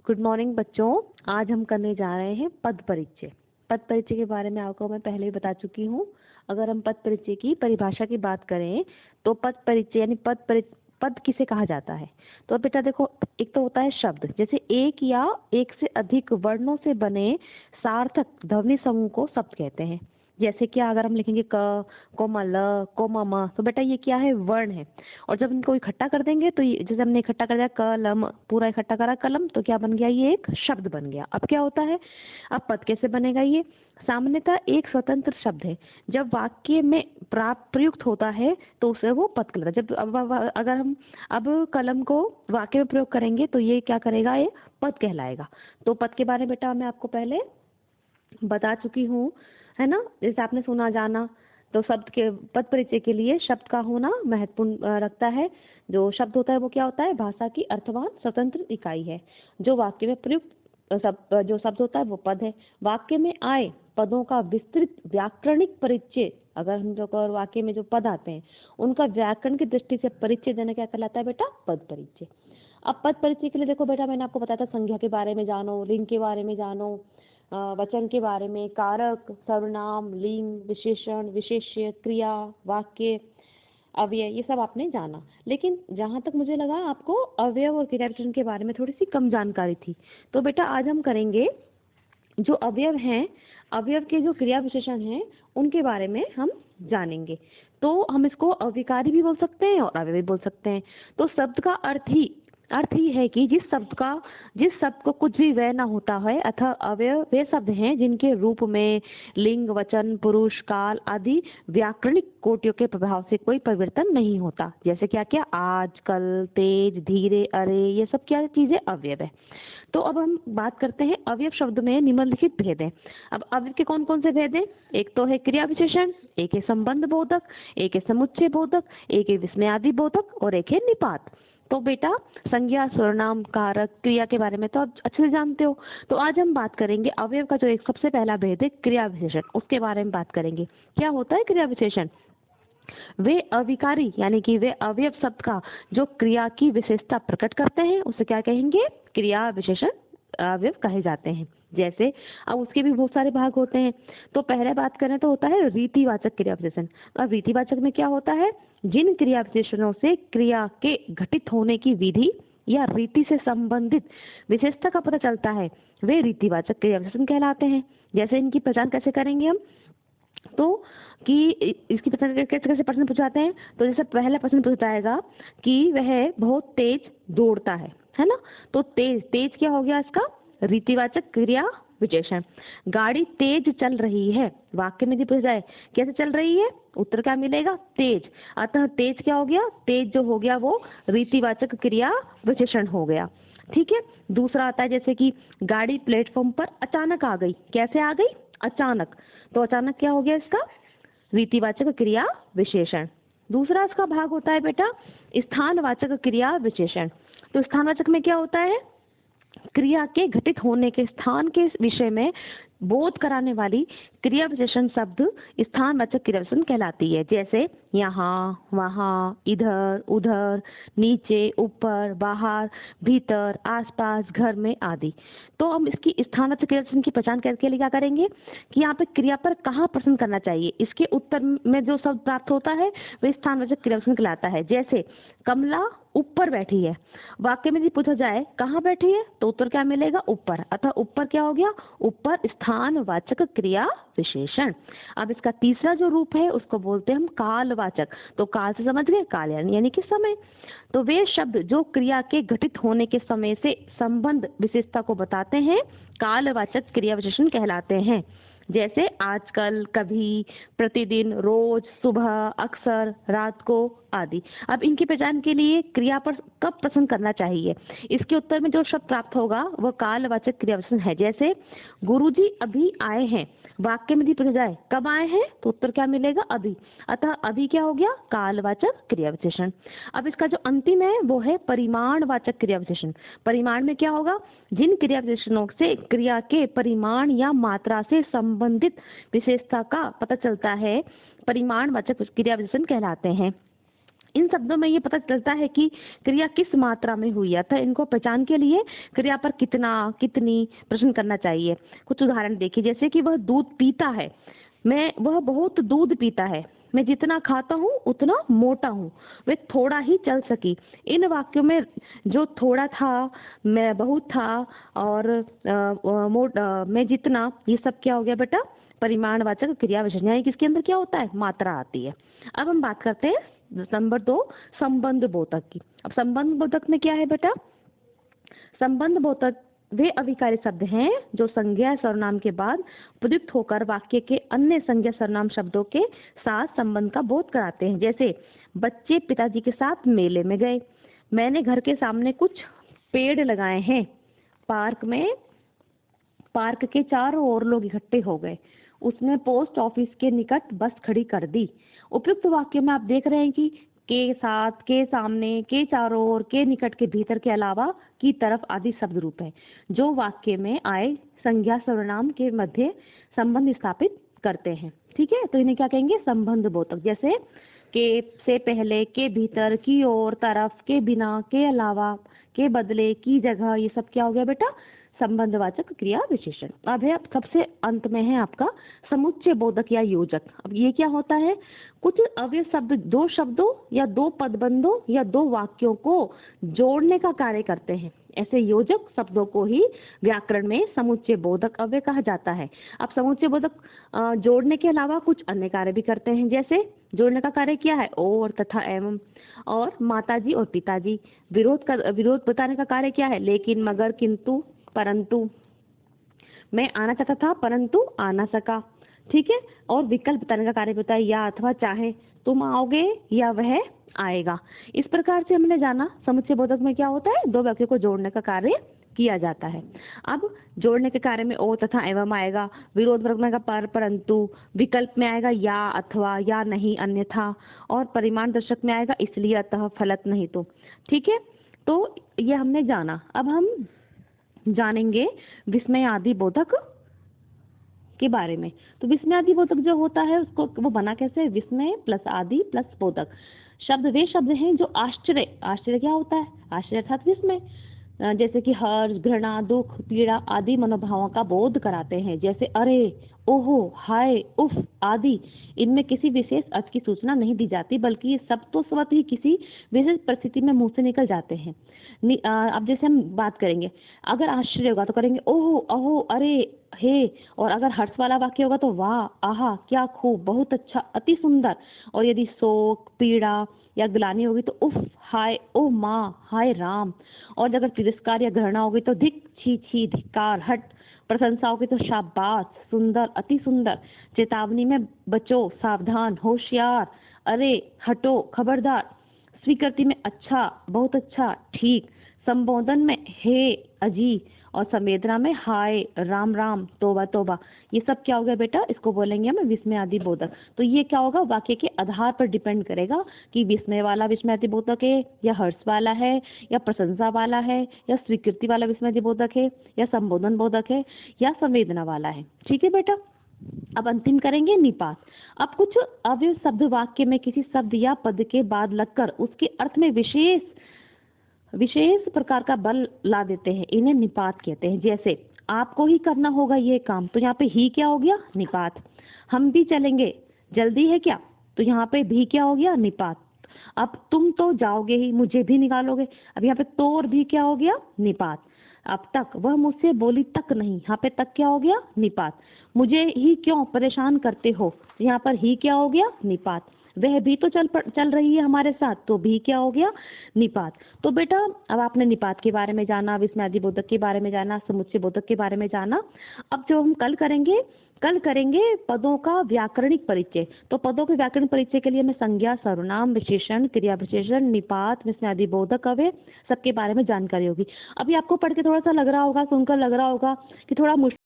Good morning बच्चों। आज हम करने जा रहे हैं पद परिचय। पद परिचय के बारे में आपको मैं पहले ही बता चुकी हूँ। अगर हम पद परिचय की परिभाषा की बात करें तो पद परिचय यानी पद किसे कहा जाता है। तो बेटा देखो, एक तो होता है शब्द, जैसे एक या एक से अधिक वर्णों से बने सार्थक ध्वनि समूह को शब्द कहते हैं। जैसे क्या, अगर हम लिखेंगे क, कोमा ल, कोमा म, तो बेटा ये क्या है, वर्ण है। और जब इनको इकट्ठा कर देंगे तो ये, जैसे हमने इकट्ठा कर दिया कलम, पूरा इकट्ठा करा कलम, तो क्या बन गया, ये एक शब्द बन गया। अब क्या होता है, अब पद कैसे बनेगा, ये सामान्यतः एक स्वतंत्र शब्द है। जब वाक्य में प्रयुक्त होता है तो उसे वो पद कहलाता है। जब अगर हम अब कलम को वाक्य में प्रयोग करेंगे तो ये क्या करेगा, ये पद कहलाएगा। तो पद के बारे में बेटा मैं आपको पहले बता चुकी हूँ, है ना। जैसे आपने सुना जाना, तो शब्द के पद परिचय के लिए शब्द का होना महत्वपूर्ण रखता है। जो शब्द होता है वो क्या होता है, भाषा की अर्थवान स्वतंत्र इकाई है। जो वाक्य में प्रयुक्त जो शब्द होता है वो पद है। वाक्य में आए पदों का विस्तृत व्याकरणिक परिचय, अगर हम जो वाक्य में जो पद आते हैं उनका व्याकरण की दृष्टि से परिचय देना क्या कहलाता है बेटा, पद परिचय। अब पद परिचय के लिए देखो बेटा, मैंने आपको बताया था संज्ञा के बारे में जानो, लिंग के बारे में जानो, वचन के बारे में, कारक, सर्वनाम, लिंग, विशेषण, विशेष्य, क्रिया, वाक्य, अव्यय, ये सब आपने जाना। लेकिन जहाँ तक मुझे लगा आपको अवयव और क्रिया विशेषण के बारे में थोड़ी सी कम जानकारी थी। तो बेटा आज हम करेंगे जो अवयव हैं, अवयव के जो क्रिया विशेषण हैं उनके बारे में हम जानेंगे। तो हम इसको अविकारी भी बोल सकते हैं और अवयव भी बोल सकते हैं। तो शब्द का अर्थ ही है कि जिस शब्द को कुछ भी व्यय न होता है, अतः अवयव वे शब्द हैं जिनके रूप में लिंग, वचन, पुरुष, काल आदि व्याकरणिक कोटियों के प्रभाव से कोई परिवर्तन नहीं होता। जैसे क्या क्या, आज, कल, तेज, धीरे, अरे, ये सब क्या चीजें अवयव है। तो अब हम बात करते हैं अवयव शब्द में निम्नलिखित भेद हैं। अब अवयव के कौन कौन से भेद हैं, एक तो है क्रिया विशेषण, एक है संबंध बोधक, एक है समुच्चय बोधक, एक है विस्मयादि बोधक और एक है निपात। तो बेटा संज्ञा, सर्वनाम, कारक, क्रिया के बारे में तो आप अच्छे से जानते हो। तो आज हम बात करेंगे अवयव का जो एक सबसे पहला भेद है क्रिया विशेषण, उसके बारे में बात करेंगे। क्या होता है क्रिया विशेषण, वे अविकारी यानी कि वे अवयव शब्द का जो क्रिया की विशेषता प्रकट करते हैं उसे क्या कहेंगे, क्रिया विशेषण अवयव कहे जाते हैं। जैसे अब उसके भी बहुत सारे भाग होते हैं। तो पहले बात करें तो होता है रीतिवाचक क्रिया विशेषण। अब रीतिवाचक में क्या होता है, जिन क्रिया विशेषणों से क्रिया के घटित होने की विधि या रीति से संबंधित विशेषता का पता चलता है वे रीतिवाचक क्रिया विशेषण कहलाते हैं। जैसे इनकी पहचान कैसे करेंगे हम, तो कि इसकी पहचान कैसे कैसे प्रश्न पूछाते हैं। तो जैसे पहला प्रश्न पूछा जाएगा कि वह बहुत तेज दौड़ता है ना। तो तेज, तेज क्या हो गया इसका, रीतिवाचक क्रिया विशेषण। गाड़ी तेज चल रही है, वाक्य में यदि पूछा जाए कैसे चल रही है, उत्तर क्या मिलेगा, तेज। अतः तेज क्या हो गया, तेज जो हो गया वो रीतिवाचक क्रिया विशेषण हो गया। ठीक है। दूसरा आता है जैसे कि गाड़ी प्लेटफॉर्म पर अचानक आ गई, कैसे आ गई, अचानक। तो अचानक क्या हो गया इसका, रीतिवाचक क्रिया विशेषण। दूसरा इसका भाग होता है बेटा स्थानवाचक क्रिया विशेषण। तो स्थानवाचक में क्या होता है, क्रिया के घटित होने के स्थान के विषय में बोध कराने वाली क्रिया विशेषण शब्द स्थानवाचक क्रिया विशेषण कहलाती है। जैसे यहाँ, वहाँ, इधर, उधर, नीचे, ऊपर, बाहर, भीतर, आसपास, घर में आदि। तो हम इसकी स्थानवाचक क्रिया विशेषण की पहचान करके लिए क्या करेंगे कि यहाँ पे क्रिया पर कहाँ प्रश्न करना चाहिए, इसके उत्तर में जो शब्द प्राप्त होता है वह स्थानवाचक क्रिया विशेषण कहलाता है। जैसे कमला ऊपर बैठी है, वाक्य में यदि पूछा जाए कहाँ बैठी है तो उत्तर क्या मिलेगा, ऊपर। अतः ऊपर क्या हो गया, ऊपर स्थानवाचक क्रिया विशेषण। अब इसका तीसरा जो रूप है उसको बोलते हैं हम कालवाचक। तो काल से समझ गए, काल यानी कि समय। तो वे शब्द जो क्रिया के घटित होने के समय से संबंध विशेषता को बताते हैं कालवाचक क्रिया विशेषण कहलाते हैं। जैसे आजकल, कभी, प्रतिदिन, रोज, सुबह, अक्सर, रात को आदि। अब इनकी पहचान के लिए क्रिया पर कब प्रश्न करना चाहिए, इसके उत्तर में जो शब्द प्राप्त होगा वह कालवाचक क्रिया विशेषण है। जैसे गुरुजी अभी आए हैं, वाक्य में यदि पूछा जाए कब आए हैं तो उत्तर क्या मिलेगा, अभी। अतः अभी क्या हो गया, कालवाचक क्रिया विशेषण। अब इसका जो अंतिम है वो है परिमाणवाचक क्रिया विशेषण। परिमाण में क्या होगा, जिन क्रिया विशेषणों से क्रिया के परिमाण या मात्रा से संबंधित विशेषता का पता चलता है परिमाणवाचक क्रिया विशेषण कहलाते हैं। इन शब्दों में ये पता चलता है कि क्रिया किस मात्रा में हुई है, अतः इनको पहचान के लिए क्रिया पर कितना कितनी प्रश्न करना चाहिए। कुछ उदाहरण देखिए, जैसे कि वह दूध पीता है, वह बहुत दूध पीता है, मैं जितना खाता हूँ उतना मोटा हूँ, वे थोड़ा ही चल सकी। इन वाक्यों में जो थोड़ा था, मैं बहुत था और मैं जितना, ये सब क्या हो गया बेटा, परिमाणवाचक क्रिया विशेषण, यानी किसके अंदर क्या होता है, मात्रा आती है। अब हम बात करते हैं नंबर 2 संबंध बोधक की। अब संबंध बोधक में क्या है बेटा, संबंध बोधक वे अविकारी शब्द हैं जो संज्ञा सर्वनाम के बाद प्रयुक्त होकर वाक्य के अन्य संज्ञा सर्वनाम शब्दों के साथ संबंध का बोध कराते हैं। जैसे बच्चे पिताजी के साथ मेले में गए, मैंने घर के सामने कुछ पेड़ लगाए हैं, पार्क के चारों ओर लोग इकट्ठे हो गए, उसने पोस्ट ऑफिस के निकट बस खड़ी कर दी। उपयुक्त वाक्य में आप देख रहे हैं कि के साथ, के सामने, के चारों ओर, के निकट, के भीतर के अलावा, की तरफ आदि शब्द रूप है जो वाक्य में आए संज्ञा सर्वनाम के मध्य संबंध स्थापित करते हैं। ठीक है, तो इन्हें क्या कहेंगे, संबंध बोधक। जैसे के से पहले, के भीतर, की ओर, तरफ, के बिना, के अलावा, के बदले, की जगह, ये सब क्या हो गया बेटा, संबंधवाचक क्रिया विशेषण। अब है, अब सबसे अंत में है आपका समुच्चय बोधक या योजक। अब ये क्या होता है, कुछ अव्यय शब्द दो शब्दों या दो पदबंधों या दो वाक्यों को जोड़ने का कार्य करते हैं, ऐसे योजक शब्दों को ही व्याकरण में समुच्चय बोधक अव्यय कहा जाता है। अब समुच्चय बोधक जोड़ने के अलावा कुछ अन्य कार्य भी करते हैं। जैसे जोड़ने का कार्य क्या है, और, तथा, एवं, और माताजी और पिताजी। विरोध बताने का कार्य क्या है, लेकिन, मगर, किंतु, परंतु। मैं आना चाहता था परंतु आ ना सका। ठीक है, और विकल्प बताने का कार्य होता है या, अथवा, चाहे, तुम आओगे या वह आएगा। इस प्रकार से हमने जाना समुच्चय बोधक में क्या होता है, दो वाक्यों को जोड़ने का कार्य किया जाता है। अब जोड़ने के कार्य में ओ तथा एवं आएगा, विरोध वर्तमान का पर, परंतु, विकल्प में आएगा या, अथवा, या, नहीं, अन्यथा, और परिमाण दर्शक में आएगा इसलिए, अतः, फलत, नहीं तो। ठीक है, तो ये हमने जाना। अब हम जानेंगे विस्मय आदि बोधक के बारे में। तो विस्मय आदि बोधक जो होता है उसको वो बना कैसे, विस्मय प्लस आदि प्लस बोधक। शब्द वे शब्द हैं जो आश्चर्य, आश्चर्य क्या होता है, आश्चर्य अर्थात विस्मय, जैसे कि हर्ष, घृणा, दुख, पीड़ा आदि मनोभावों का बोध कराते हैं। जैसे अरे, ओहो, हाय, उफ आदि। इनमें किसी विशेष अर्थ की सूचना नहीं दी जाती, बल्कि ये सब तो स्वतः ही किसी विशेष परिस्थिति में मुंह से निकल जाते हैं। अब जैसे हम बात करेंगे, अगर आश्चर्य होगा तो करेंगे ओहो, अहो, अरे, हे, और अगर हर्ष वाला वाक्य होगा तो वाह, आहा, क्या खूब, बहुत अच्छा, अति सुंदर। और यदि शोक, पीड़ा या ग्लानि होगी तो उफ, हाय, ओ माँ, हाय राम। और अगर तिरस्कार या घृणा होगी तो धिक, छी छी, धिक्कार, हट। प्रशंसा होगी तो शाबाश, सुंदर, अति सुंदर। चेतावनी में बचो, सावधान, होशियार, अरे, हटो, खबरदार। स्वीकृति में अच्छा, बहुत अच्छा, ठीक। संबोधन में हे, अजी, और संवेदना में हाय, राम राम, तोबा तोबा। ये सब क्या हो गया बेटा, इसको बोलेंगे हम विस्मय आदि बोधक। तो ये क्या होगा, वाक्य के आधार पर डिपेंड करेगा कि विस्मय वाला विस्मय आदि बोधक है, या हर्ष वाला है, या प्रशंसा वाला है, या स्वीकृति वाला विस्मय आदि बोधक है, या संबोधन बोधक है, या संवेदना वाला है। ठीक है बेटा, अब अंतिम करेंगे निपात। अब कुछ अव्यय शब्द वाक्य में किसी शब्द या पद के बाद लगकर उसके अर्थ में विशेष प्रकार का बल ला देते हैं, इन्हें निपात कहते हैं। जैसे आपको ही करना होगा ये काम, तो यहाँ पे ही क्या हो गया, निपात। हम भी चलेंगे, जल्दी है क्या, तो यहाँ पे भी क्या हो गया, निपात। अब तुम तो जाओगे ही, मुझे भी निकालोगे, अब यहाँ पे तो और भी क्या हो गया, निपात। अब तक, वह मुझसे बोली तक नहीं, यहाँ पे तक क्या हो गया, निपात। मुझे ही क्यों परेशान करते हो, यहाँ पर ही क्या हो गया, निपात। वह भी तो चल रही है हमारे साथ, तो भी क्या हो गया, निपात। तो बेटा अब आपने निपात के बारे में जाना, विस्मय आदि बोधक के बारे में जाना, समुच्चय बोधक के बारे में जाना। अब जो हम कल करेंगे पदों का व्याकरणिक परिचय। तो पदों के व्याकरण परिचय के लिए हमें संज्ञा, सर्वनाम, विशेषण, क्रिया विशेषण, निपात, विस्मय आदि बोधक अव्यय सबके बारे में जानकारी होगी। अभी आपको पढ़ के थोड़ा सा लग रहा होगा, सुनकर लग रहा होगा कि थोड़ा मुश्किल